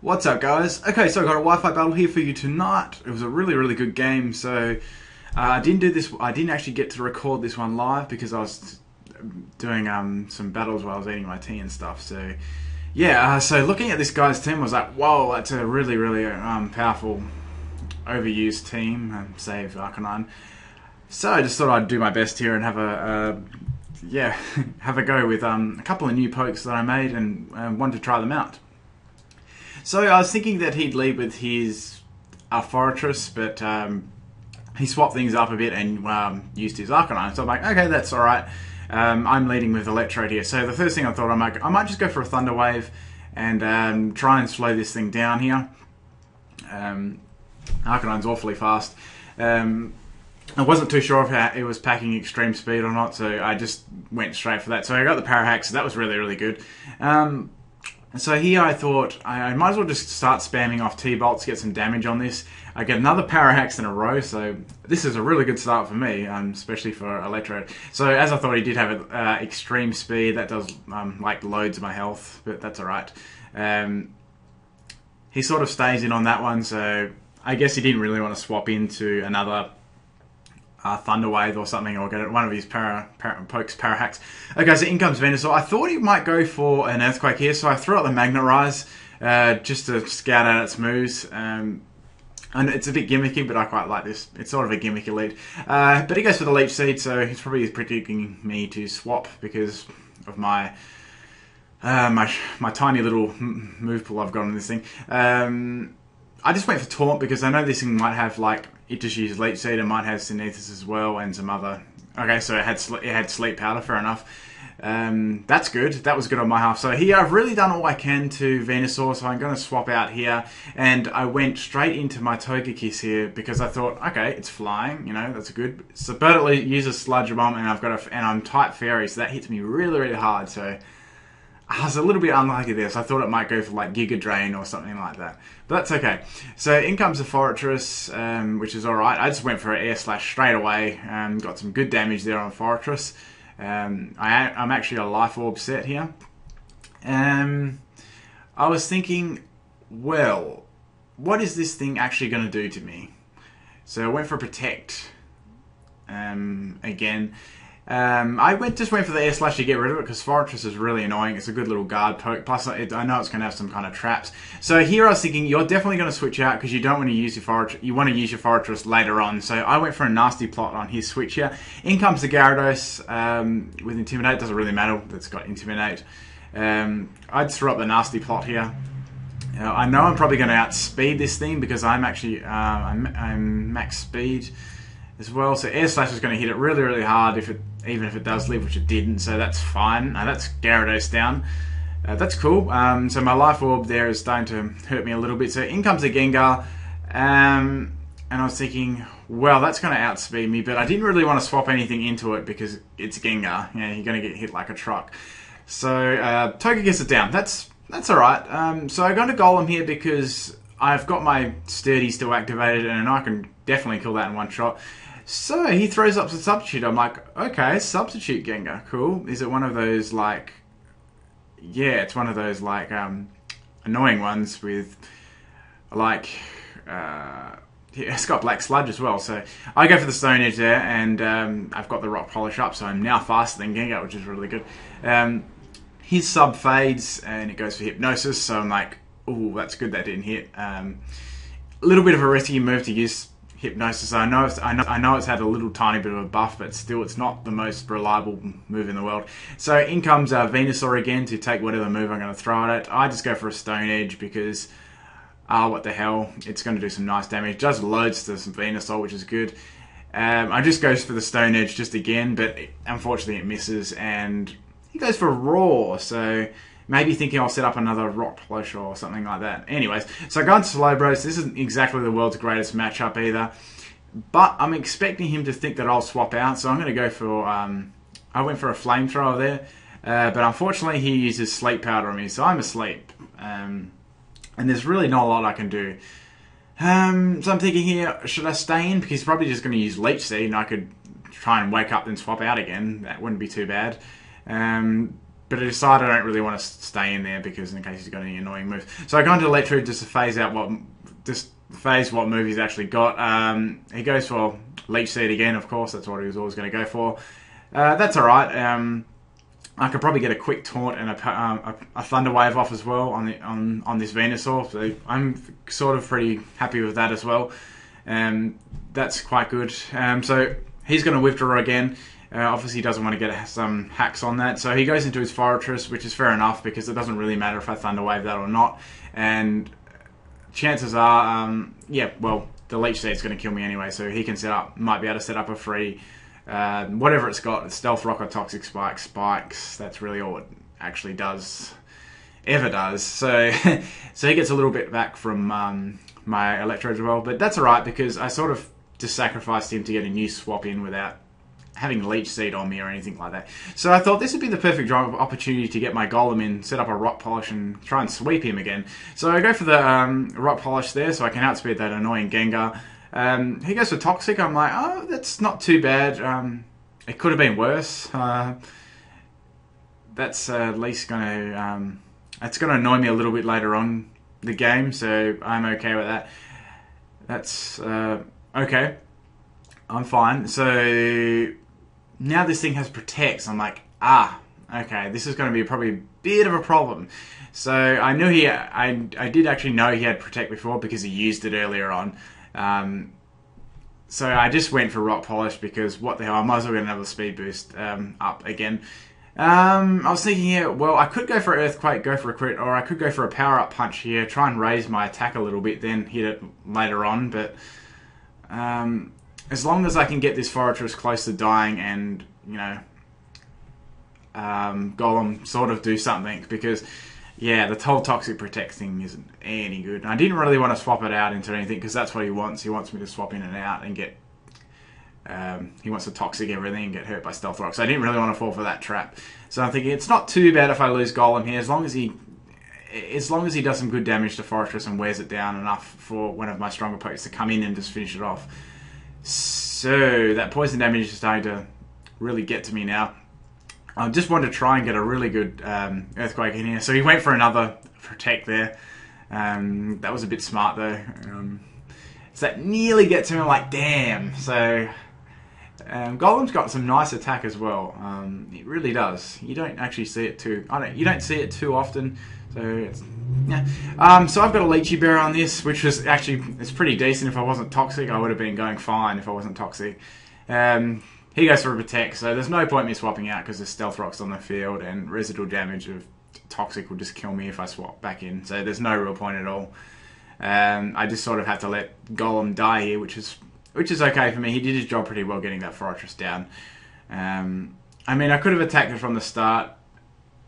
What's up, guys? Okay, so I got a Wi-Fi battle here for you tonight. It was a really good game. So I didn't actually get to record this one live because I was doing some battles while I was eating my tea and stuff. So yeah, so looking at this guy's team, I was like, whoa, that's a really powerful, overused team. Save Arcanine. So I just thought I'd do my best here and have have a go with a couple of new pokes that I made and wanted to try them out. So I was thinking that he'd lead with his Fortress, but he swapped things up a bit and used his Arcanine. So I'm like, okay, that's alright. I'm leading with Electrode here. So the first thing I thought, I might just go for a Thunder Wave and try and slow this thing down here. Arcanine's awfully fast. I wasn't too sure if it was packing extreme speed or not, so I just went straight for that. So I got the Parahax, so that was really good. So here I thought I might as well just start spamming off T-Bolts, get some damage on this. I get another Parahax in a row, so this is a really good start for me, especially for Electrode. So as I thought, he did have extreme speed. That does like loads of my health, but that's alright. He sort of stays in on that one, so I guess he didn't really want to swap into another Thunder Wave or something, or get one of his pokes Parahax. Okay, so in comes Venusaur. I thought he might go for an Earthquake here, so I threw out the Magnet Rise just to scout out its moves. And it's a bit gimmicky, but I quite like this. It's sort of a gimmicky lead. But he goes for the Leech Seed, so he's probably predicting me to swap because of my my tiny little move pool I've got on this thing. I just went for Taunt because I know this thing might have, like, it just used Leech Seed, it might have Sinethus as well, and some other... Okay, so it had Sleep Powder, fair enough. That's good, that was good on my half. So here, I've really done all I can to Venusaur, so I'm going to swap out here, and I went straight into my Togekiss here, because I thought, okay, it's flying, you know, that's good. So, but it uses Sludge Bomb, and I'm type Fairy, so that hits me really hard, so... I was a little bit unlucky there, so I thought it might go for like Giga Drain or something like that. But that's okay. So in comes the Fortress, which is alright. I just went for an Air Slash straight away. Got some good damage there on Fortress. I'm actually a Life Orb set here. I was thinking, well, what is this thing actually going to do to me? So I went for Protect again. I just went for the Air Slash to get rid of it because Fortress is really annoying. It's a good little guard poke. Plus, I know it's going to have some kind of traps. So here I was thinking you're definitely going to switch out because you don't want to use your Fortress. You want to use your Fortress later on. So I went for a nasty plot on his switch here. In comes the Gyarados with Intimidate. Doesn't really matter. It's got Intimidate. I'd throw up the nasty plot here. I know I'm probably going to outspeed this thing because I'm actually I'm max speed as well. So Air Slash is going to hit it really hard even if it does live, which it didn't, so that's fine. That's Gyarados down. That's cool. So my Life Orb there is starting to hurt me a little bit. So in comes the Gengar, and I was thinking, well, that's going to outspeed me, but I didn't really want to swap anything into it because it's Gengar. Yeah, you're going to get hit like a truck. So Togekiss is down. That's alright. So I got a Golem here because I've got my Sturdy still activated, and I can definitely kill that in one shot. So he throws up the Substitute. I'm like, okay, Substitute Gengar, cool. Is it one of those like, yeah, it's one of those like annoying ones with like, yeah, it's got Black Sludge as well. So I go for the Stone Edge there, and I've got the Rock Polish up, so I'm now faster than Gengar, which is really good. His sub fades, and it goes for Hypnosis. So I'm like, ooh, that's good. That didn't hit. A little bit of a risky move to use Hypnosis. I know it's had a little tiny bit of a buff, but still it's not the most reliable move in the world. So in comes Venusaur again to take whatever move I'm going to throw at it. I just go for a Stone Edge because, what the hell, it's going to do some nice damage. It does loads to some Venusaur, which is good. I just goes for the Stone Edge just again, but unfortunately it misses, and he goes for Roar, so maybe thinking I'll set up another Rock Polish or something like that. Anyways, so I go into Slowbros. This isn't exactly the world's greatest matchup either, but I'm expecting him to think that I'll swap out, so I'm going to go for... I went for a Flamethrower there, but unfortunately he uses Sleep Powder on me, so I'm asleep. And there's really not a lot I can do. So I'm thinking here, should I stay in? Because he's probably just going to use Leech Seed, and I could try and wake up and swap out again. That wouldn't be too bad. but I decided I don't really want to stay in there because in case he's got any annoying moves. So I go into Electro just to phase out what move he's actually got. He goes for Leech Seed again, of course. That's what he was always going to go for. That's alright. I could probably get a quick taunt and a Thunder Wave off as well on this Venusaur. So I'm sort of pretty happy with that as well. That's quite good. So he's going to withdraw again. Obviously, he doesn't want to get some hacks on that. So he goes into his Fortress, which is fair enough because it doesn't really matter if I Thunder Wave that or not. And chances are, yeah, well, the Leech Seed's going to kill me anyway. So he can might be able to set up a free... whatever it's got, Stealth Rock or Toxic Spikes, that's really all it actually ever does. So so he gets a little bit back from my Electro as well, but that's alright because I sort of just sacrificed him to get a new swap in without having Leech Seed on me or anything like that. So I thought this would be the perfect opportunity to get my Golem in, set up a Rock Polish and try and sweep him again. So I go for the Rock Polish there so I can outspeed that annoying Gengar. He goes for Toxic. I'm like, oh, that's not too bad. It could have been worse. That's at least going to... it's going to annoy me a little bit later on the game, so I'm okay with that. That's okay. I'm fine. So now this thing has Protects. I'm like, okay, this is going to be probably a bit of a problem. So I knew I did actually know he had Protect before because he used it earlier on. So I just went for Rock Polish because what the hell, I might as well get another speed boost up again. I was thinking here, well, I could go for Earthquake, go for a crit, or I could go for a Power Up Punch here, try and raise my attack a little bit, then hit it later on. But as long as I can get this Fortress close to dying and, you know, Golem sort of do something, because... yeah, the whole Toxic Protect thing isn't any good. And I didn't really want to swap it out into anything because that's what he wants. He wants me to swap in and out and get... he wants to Toxic everything and get hurt by Stealth Rock. So I didn't really want to fall for that trap. So I'm thinking it's not too bad if I lose Golem here as long as he does some good damage to Fortress and wears it down enough for one of my stronger pokes to come in and just finish it off. So that poison damage is starting to really get to me now. I just wanted to try and get a really good Earthquake in here. So he went for another Protect there. That was a bit smart though. So that nearly gets him. I'm like, damn. So Golem's got some nice attack as well. It really does. You don't actually see it too. You don't see it too often. So it's, yeah. So I've got a Leechy Bear on this, which was actually it's pretty decent. If I wasn't Toxic, I would have been going fine. If I wasn't Toxic. He goes for a Protect, so there's no point me swapping out because there's Stealth Rocks on the field and residual damage of Toxic will just kill me if I swap back in. So there's no real point at all. I just sort of have to let Golem die here, which is okay for me. He did his job pretty well getting that Fortress down. I mean, I could have attacked it from the start,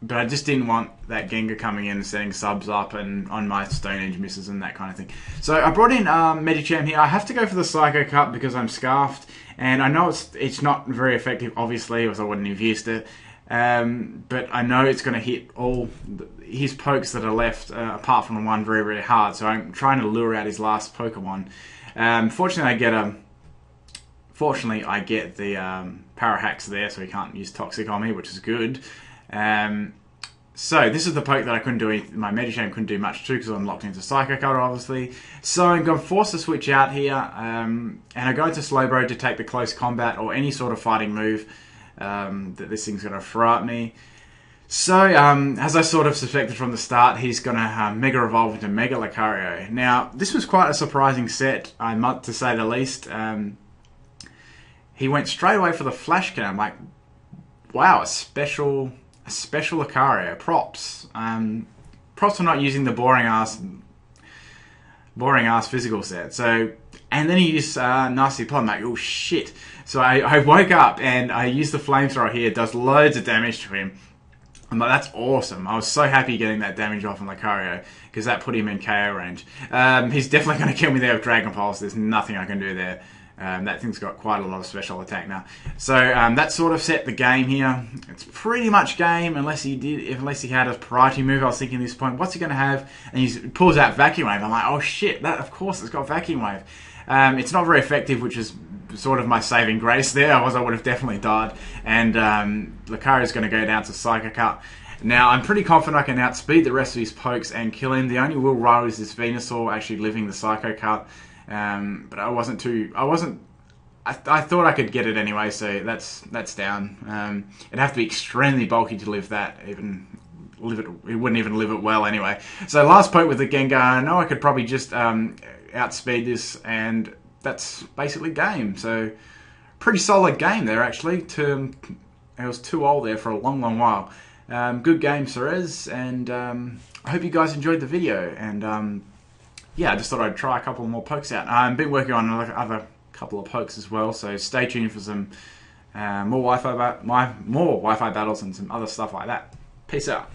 but I just didn't want that Gengar coming in and setting subs up and on my Stone Edge misses and that kind of thing. So I brought in Medicham here. I have to go for the Psycho Cut because I'm Scarfed. And I know it's not very effective, obviously, or I wouldn't have used it. But I know it's going to hit all his pokes that are left, apart from the one, very, very hard. So I'm trying to lure out his last Pokemon. Fortunately, I get the Power Hacks there, so he can't use Toxic on me, which is good. So this is the poke that I couldn't do. My Medicham couldn't do much too because I'm locked into Psycho Cut, obviously. So I'm going to force to switch out here, and I go into Slowbro to take the close combat or any sort of fighting move that this thing's going to throw at me. So as I sort of suspected from the start, he's going to Mega Evolve into Mega Lucario. Now this was quite a surprising set, to say the least. He went straight away for the Flash Cannon. I'm like, wow, a special Lucario. Props. Props for not using the boring ass physical set. So, and then he used Nasty Plot. I'm like, oh shit. So I woke up and I used the Flamethrower here. It does loads of damage to him. I'm like, that's awesome. I was so happy getting that damage off on Lucario because that put him in KO range. He's definitely going to kill me there with Dragon Pulse. There's nothing I can do there. That thing's got quite a lot of special attack now. So that sort of set the game here. It's pretty much game unless he had a priority move. I was thinking at this point, what's he going to have? And he pulls out Vacuum Wave. I'm like, oh shit, that of course it's got Vacuum Wave. It's not very effective, which is sort of my saving grace there. Otherwise I would have definitely died. And Lucario's going to go down to Psycho Cut. Now, I'm pretty confident I can outspeed the rest of his pokes and kill him. The only real rival is this Venusaur actually living the Psycho Cut. But I thought I could get it anyway, so that's down. It'd have to be extremely bulky to live that, it wouldn't even live it well anyway. So last poke with the Gengar, I know I could probably just outspeed this, and that's basically game. So pretty solid game there actually. It was too old there for a long while. Good game, Suarez, and I hope you guys enjoyed the video. And yeah, I just thought I'd try a couple more pokes out. I've been working on other couple of pokes as well, so stay tuned for some more Wi-Fi battles and some other stuff like that. Peace out.